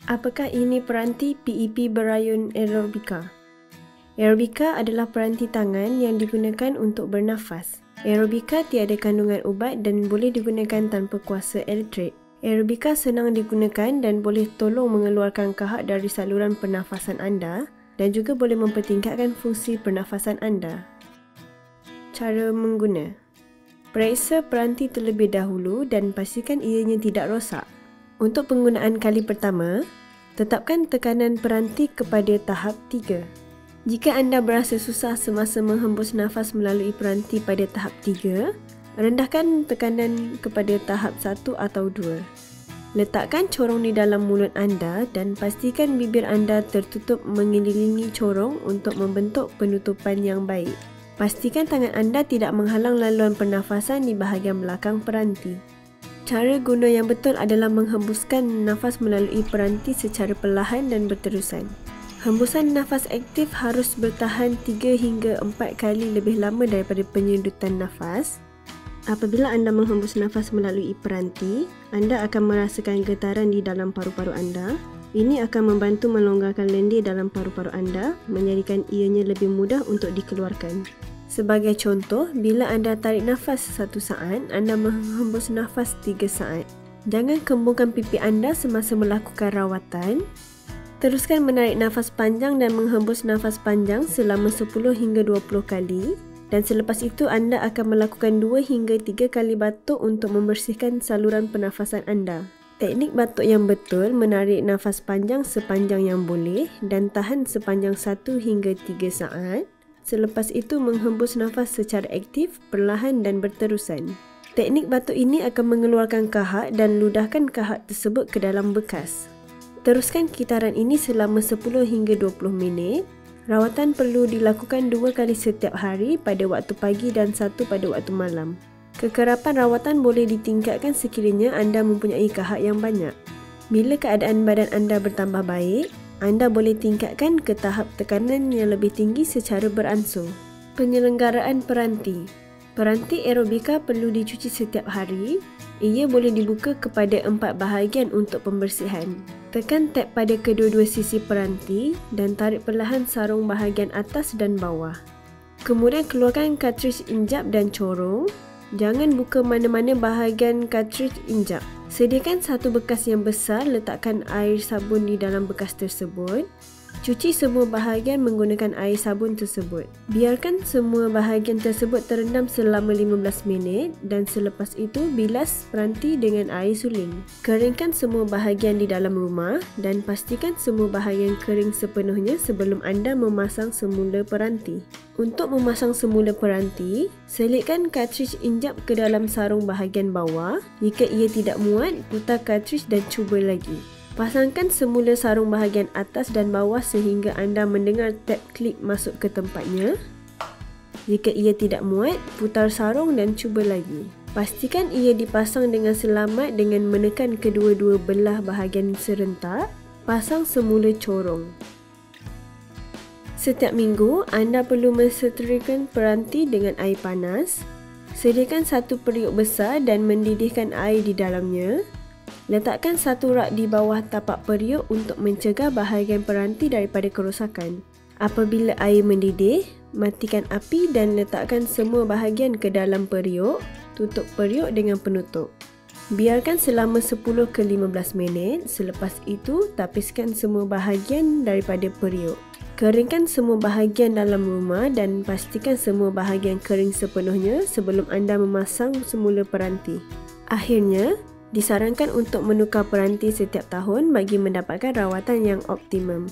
Apakah ini peranti PEP berayun aerobika? Aerobika adalah peranti tangan yang digunakan untuk bernafas. Aerobika tiada kandungan ubat dan boleh digunakan tanpa kuasa elektrik. Aerobika senang digunakan dan boleh tolong mengeluarkan kahak dari saluran pernafasan anda dan juga boleh mempertingkatkan fungsi pernafasan anda. Cara mengguna: periksa peranti terlebih dahulu dan pastikan ianya tidak rosak. Untuk penggunaan kali pertama, tetapkan tekanan peranti kepada tahap 3. Jika anda berasa susah semasa menghembus nafas melalui peranti pada tahap 3, rendahkan tekanan kepada tahap 1 atau 2. Letakkan corong di dalam mulut anda dan pastikan bibir anda tertutup mengelilingi corong untuk membentuk penutupan yang baik. Pastikan tangan anda tidak menghalang laluan pernafasan di bahagian belakang peranti. Cara guna yang betul adalah menghembuskan nafas melalui peranti secara perlahan dan berterusan. Hembusan nafas aktif harus bertahan 3 hingga 4 kali lebih lama daripada penyedutan nafas. Apabila anda menghembus nafas melalui peranti, anda akan merasakan getaran di dalam paru-paru anda. Ini akan membantu melonggarkan lendir dalam paru-paru anda, menjadikan ianya lebih mudah untuk dikeluarkan. Sebagai contoh, bila anda tarik nafas 1 saat, anda menghembus nafas 3 saat. Jangan kembungkan pipi anda semasa melakukan rawatan. Teruskan menarik nafas panjang dan menghembus nafas panjang selama 10 hingga 20 kali. Dan selepas itu anda akan melakukan 2 hingga 3 kali batuk untuk membersihkan saluran pernafasan anda. Teknik batuk yang betul menarik nafas panjang sepanjang yang boleh dan tahan sepanjang 1 hingga 3 saat. Selepas itu menghembus nafas secara aktif, perlahan dan berterusan. Teknik batuk ini akan mengeluarkan kahak dan ludahkan kahak tersebut ke dalam bekas. Teruskan kitaran ini selama 10 hingga 20 minit. Rawatan perlu dilakukan 2 kali setiap hari pada waktu pagi dan 1 pada waktu malam. Kekerapan rawatan boleh ditingkatkan sekiranya anda mempunyai kahak yang banyak. Bila keadaan badan anda bertambah baik, anda boleh tingkatkan ke tahap tekanan yang lebih tinggi secara beransur. Penyelenggaraan peranti. Peranti aerobika perlu dicuci setiap hari. Ia boleh dibuka kepada 4 bahagian untuk pembersihan. Tekan tab pada kedua-dua sisi peranti dan tarik perlahan sarung bahagian atas dan bawah. Kemudian keluarkan kartridge injap dan corong. Jangan buka mana-mana bahagian kartridge injap. Sediakan satu bekas yang besar, letakkan air sabun di dalam bekas tersebut. Cuci semua bahagian menggunakan air sabun tersebut. Biarkan semua bahagian tersebut terendam selama 15 minit dan selepas itu bilas peranti dengan air suling. Keringkan semua bahagian di dalam rumah dan pastikan semua bahagian kering sepenuhnya sebelum anda memasang semula peranti. Untuk memasang semula peranti, selitkan kartridge injap ke dalam sarung bahagian bawah. Jika ia tidak muat, putar kartridge dan cuba lagi. Pasangkan semula sarung bahagian atas dan bawah sehingga anda mendengar tab klik masuk ke tempatnya. Jika ia tidak muat, putar sarung dan cuba lagi. Pastikan ia dipasang dengan selamat dengan menekan kedua-dua belah bahagian serentak. Pasang semula corong. Setiap minggu, anda perlu menseterikan peranti dengan air panas. Sediakan satu periuk besar dan mendidihkan air di dalamnya. Letakkan satu rak di bawah tapak periuk untuk mencegah bahagian peranti daripada kerosakan. Apabila air mendidih, matikan api dan letakkan semua bahagian ke dalam periuk. Tutup periuk dengan penutup. Biarkan selama 10 ke 15 minit. Selepas itu, tapiskan semua bahagian daripada periuk. Keringkan semua bahagian dalam rumah dan pastikan semua bahagian kering sepenuhnya sebelum anda memasang semula peranti. Akhirnya, disarankan untuk menukar peranti setiap tahun bagi mendapatkan rawatan yang optimum.